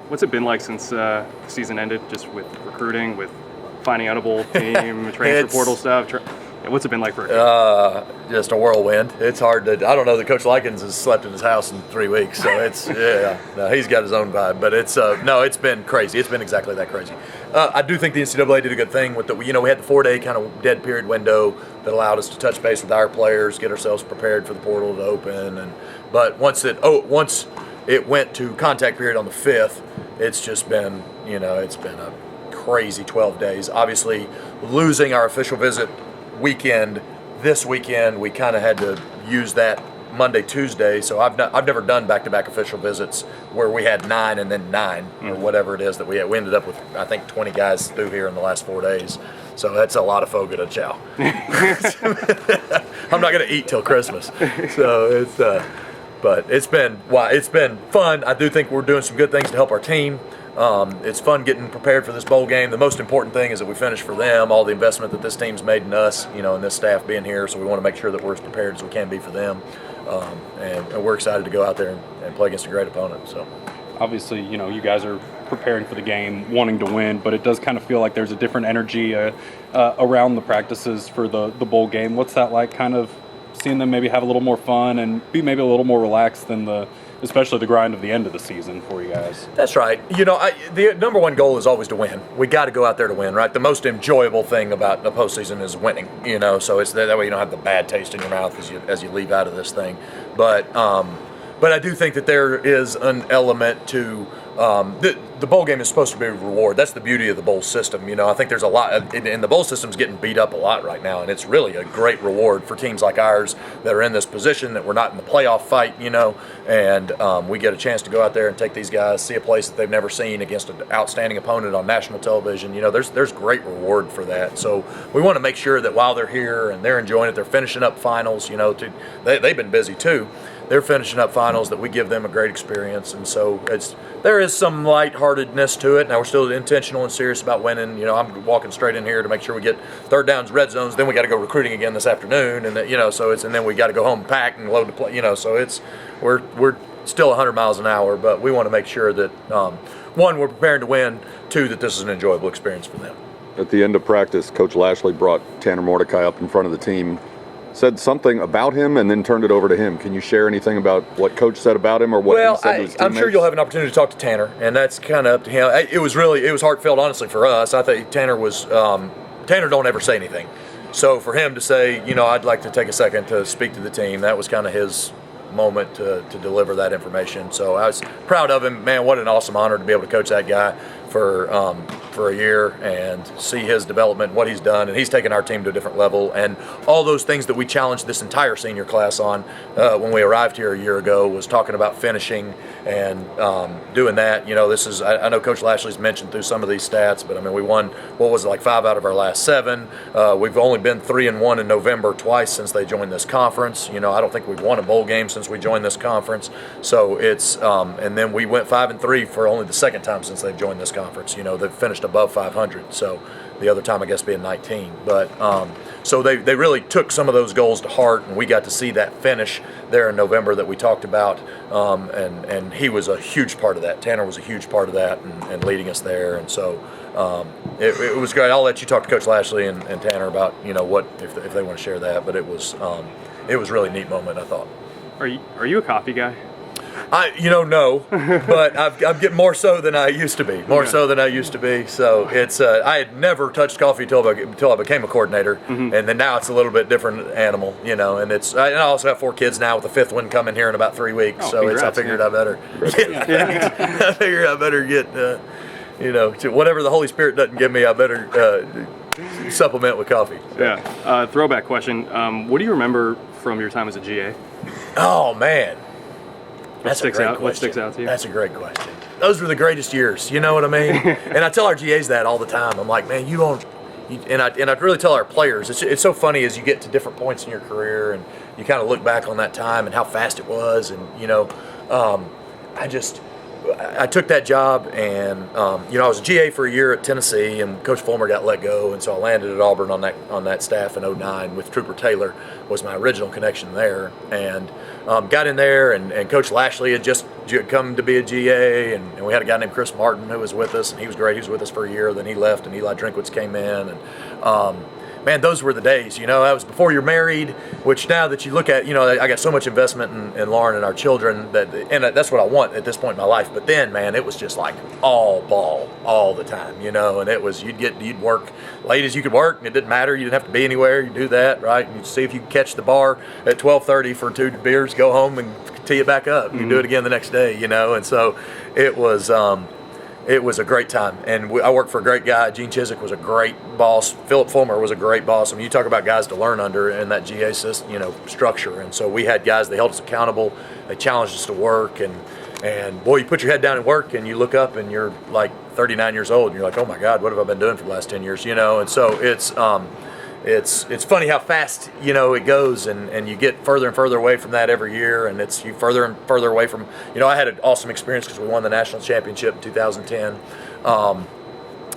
What's it been like since the season ended, just with recruiting, with finding out a bowl team, transfer portal stuff? What's it been like for just a whirlwind. It's hard to, I don't know that Coach Likens has slept in his house in 3 weeks, so it's, no, he's got his own vibe. But it's, no, it's been crazy. It's been exactly that crazy. I do think the NCAA did a good thing with we had the 4-day kind of dead period window that allowed us to touch base with our players, get ourselves prepared for the portal to open. But once it went to contact period on the 5th, it's just been, it's been a crazy 12 days. Obviously, losing our official visit weekend this weekend, we kind of had to use that Monday, Tuesday. So I've never done back-to-back official visits where we had 9 and then 9 or whatever it is that we had. We ended up with, I think, 20 guys through here in the last 4 days. So that's a lot of fogo to chow. I'm not going to eat till Christmas. So it's, but it's been fun. I do think we're doing some good things to help our team. It's fun getting prepared for this bowl game. The most important thing is that we finish for them, all the investment that this team's made in us, and this staff being here. So we want to make sure that we're as prepared as we can be for them. And we're excited to go out there and play against a great opponent. So, obviously, you guys are preparing for the game, wanting to win, but it does kind of feel like there's a different energy around the practices for the bowl game. What's that like, kind of seeing them maybe have a little more fun and be maybe a little more relaxed than especially the grind of the end of the season for you guys? That's right. The number one goal is always to win. We got to go out there to win, right? The most enjoyable thing about the postseason is winning, so it's that way you don't have the bad taste in your mouth as you leave out of this thing. But I do think that there is an element to the bowl game is supposed to be a reward. That's the beauty of the bowl system. I think there's a lot, and the bowl system's getting beat up a lot right now, and it's really a great reward for teams like ours that are in this position, that we're not in the playoff fight, and we get a chance to go out there and take these guys, see a place that they've never seen against an outstanding opponent on national television. There's great reward for that. So we want to make sure that while they're here and they're enjoying it, they're finishing up finals, they've been busy too. They're finishing up finals, that we give them a great experience. And so there is some lightheartedness to it. Now we're still intentional and serious about winning. I'm walking straight in here to make sure we get third downs, red zones. Then we got to go recruiting again this afternoon, and and then we got to go home and pack and load the play. So we're still 100 miles an hour, but we want to make sure that one, we're preparing to win. Two, that this is an enjoyable experience for them. At the end of practice, Coach Lashley brought Tanner Mordecai up in front of the team, said something about him, and then turned it over to him. Can you share anything about what Coach said about him or what he said to his teammates? I'm sure you'll have an opportunity to talk to Tanner, and that's kind of up to him. It was heartfelt, honestly, for us. I think Tanner don't ever say anything. So for him to say, I'd like to take a second to speak to the team, that was kind of his moment to deliver that information. So I was proud of him. Man, what an awesome honor to be able to coach that guy for a year and see his development, what he's done, and he's taken our team to a different level. And all those things that we challenged this entire senior class on when we arrived here a year ago was talking about finishing and doing that. This is, I know Coach Lashley's mentioned through some of these stats, but we won, 5 out of our last 7. We've only been 3-1 in November twice since they joined this conference. I don't think we've won a bowl game since we joined this conference. So it's, and then we went 5-3 for only the second time since they've joined this conference. They've finished above 500. So the other time, I guess, being 19. But so they really took some of those goals to heart, and we got to see that finish there in November that we talked about. And he was a huge part of that. Tanner was a huge part of that and leading us there. And so it was great. I'll let you talk to Coach Lashley and Tanner about what if they want to share that. But it was a really neat moment, I thought. Are you a coffee guy? No, but I'm getting more so than I used to be. So it's I had never touched coffee until I became a coordinator, and then now it's a little bit different animal, And I also have 4 kids now, with the 5th one coming here in about 3 weeks. I figured I better get whatever the Holy Spirit doesn't give me, I better supplement with coffee. Yeah. Throwback question. What do you remember from your time as a GA? Oh man. What sticks out to you? That's a great question. Those were the greatest years, you know what I mean? And I tell our GAs that all the time. I'm like, man, and I really tell our players, it's so funny as you get to different points in your career and you kind of look back on that time and how fast it was, and I took that job, and I was a GA for a year at Tennessee, and Coach Fulmer got let go, and so I landed at Auburn on that staff in '09 with Trooper Taylor was my original connection there, and got in there, and Coach Lashley had just come to be a GA, and we had a guy named Chris Martin who was with us, and he was great. He was with us for a year, then he left, and Eli Drinkwitz came in, and man, those were the days. That was before you're married, which now that you look at, I got so much investment in Lauren and our children, and that's what I want at this point in my life. But then, man, it was just like all ball all the time, and it was, you'd work late as you could work, and it didn't matter. You didn't have to be anywhere. You do that, right? And you'd see if you could catch the bar at 12:30 for 2 beers, go home and tee it back up. You do it again the next day, and so it was a great time, and I worked for a great guy. Gene Chiswick was a great boss. Philip Fulmer was a great boss. I mean, you talk about guys to learn under in that GA system, structure. And so we had guys, they held us accountable. They challenged us to work, and boy, you put your head down and work, and you look up, and you're like 39 years old, and you're like, oh my God, what have I been doing for the last 10 years? And so it's funny how fast it goes, and you get further and further away from that every year, and it's you further and further away from. I had an awesome experience because we won the national championship in 2010.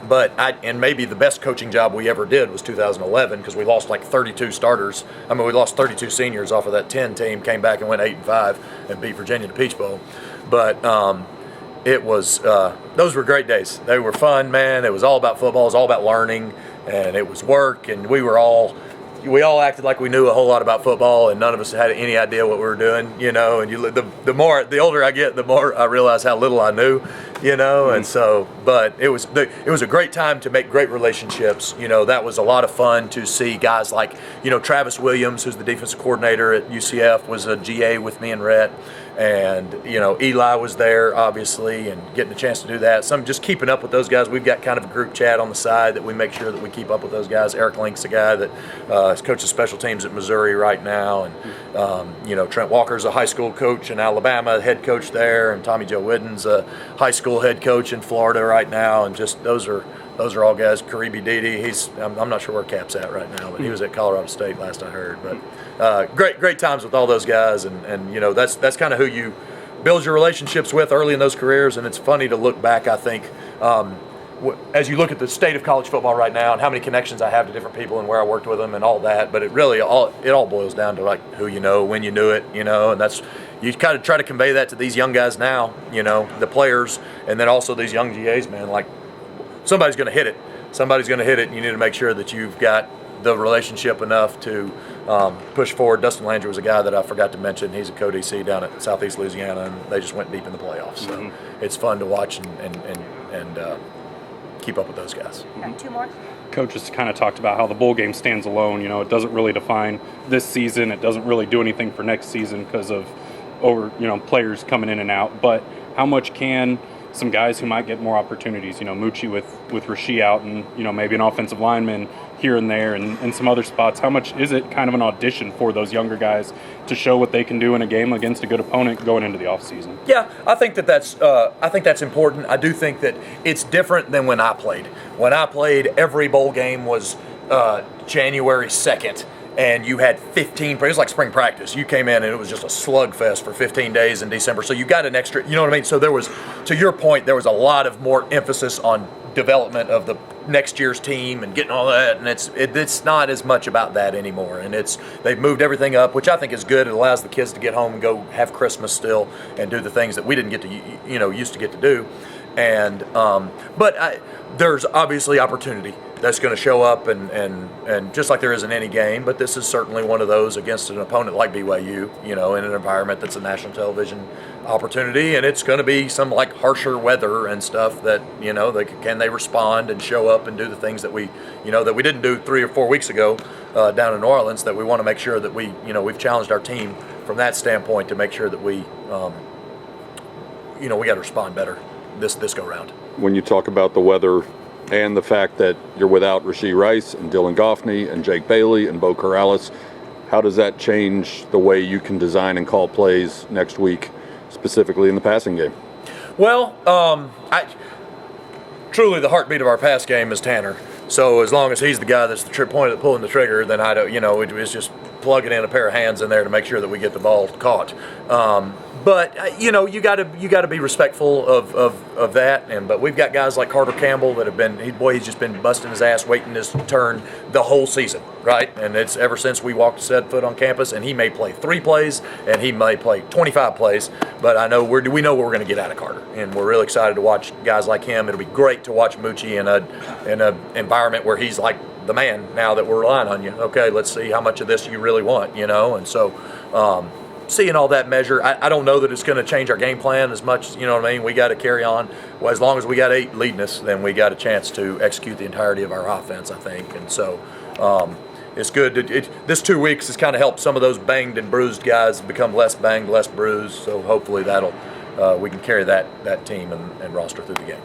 And maybe the best coaching job we ever did was 2011 because we lost like 32 starters. I mean, we lost 32 seniors off of that 10 team. Came back and went 8-5 and beat Virginia to Peach Bowl. But it was those were great days. They were fun, man. It was all about football. It was all about learning. And it was work, and we all acted like we knew a whole lot about football, and none of us had any idea what we were doing, And the older I get, the more I realize how little I knew, And so, but it was a great time to make great relationships. That was a lot of fun to see guys like Travis Williams, who's the defensive coordinator at UCF, was a GA with me and Rhett. And Eli was there obviously, and getting a chance to do that. So I'm just keeping up with those guys. We've got kind of a group chat on the side that we make sure that we keep up with those guys. Eric Link's a guy that is coaching special teams at Missouri right now, and Trent Walker's a high school coach in Alabama, head coach there, and Tommy Joe Whidden's a high school head coach in Florida right now. And just those are all guys. Karibi Dede, I'm not sure where Cap's at right now, but he was at Colorado State last I heard. But great times with all those guys, and that's kind of who you build your relationships with early in those careers. And it's funny to look back, I think, as you look at the state of college football right now and how many connections I have to different people and where I worked with them and all that. But it really all boils down to like who you know, when you knew it, and that's. You kind of try to convey that to these young guys now, the players, and then also these young GAs, man, like. Somebody's going to hit it. Somebody's going to hit it, and you need to make sure that you've got the relationship enough to push forward. Dustin Landry was a guy that I forgot to mention. He's a co-DC down at Southeast Louisiana, and they just went deep in the playoffs. So it's fun to watch and keep up with those guys. Got 2 more. Coach has kind of talked about how the bowl game stands alone. It doesn't really define this season. It doesn't really do anything for next season because of players coming in and out. But how much can some guys who might get more opportunities, Moochie with Rasheed out, and maybe an offensive lineman here and there, and some other spots. How much is it kind of an audition for those younger guys to show what they can do in a game against a good opponent going into the offseason? Yeah, I think that's important. I do think that it's different than when I played. When I played, every bowl game was January 2nd. And you had 15, it was like spring practice. You came in and it was just a slugfest for 15 days in December. So you got an extra, you know what I mean? So there was, to your point, there was a lot of more emphasis on development of the next year's team and getting all that. And it's not as much about that anymore. And they've moved everything up, which I think is good. It allows the kids to get home and go have Christmas still and do the things that we didn't get to, used to get to do. And, there's obviously opportunity that's going to show up, and just like there is in any game, but this is certainly one of those against an opponent like BYU, in an environment that's a national television opportunity, and it's going to be some like harsher weather and stuff that, can they respond and show up and do the things that we didn't do 3 or 4 weeks ago down in New Orleans, that we want to make sure that we've challenged our team from that standpoint to make sure that we got to respond better this go round. When you talk about the weather and the fact that you're without Rashee Rice and Dylan Goffney and Jake Bailey and Bo Corrales, how does that change the way you can design and call plays next week, specifically in the passing game? Well, truly the heartbeat of our pass game is Tanner. So as long as he's the guy that's the point of pulling the trigger, then I don't, it's just plugging in a pair of hands in there to make sure that we get the ball caught. But you got to be respectful of that. But we've got guys like Carter Campbell that have been he's just been busting his ass waiting his turn the whole season, right? And it's ever since we walked set foot on campus. And he may play 3 plays and he may play 25 plays. But I know we know what we're going to get out of Carter, and we're really excited to watch guys like him. It'll be great to watch Moochie in a environment where he's like the man now that we're relying on you. Okay, let's see how much of this you really want, and so. Seeing all that measure, I don't know that it's going to change our game plan as much. You know what I mean? We got to carry on. Well, as long as we got 8 leading us, then we got a chance to execute the entirety of our offense, I think. And so it's good. This 2 weeks has kind of helped some of those banged and bruised guys become less banged, less bruised. So hopefully we can carry that team and roster through the game.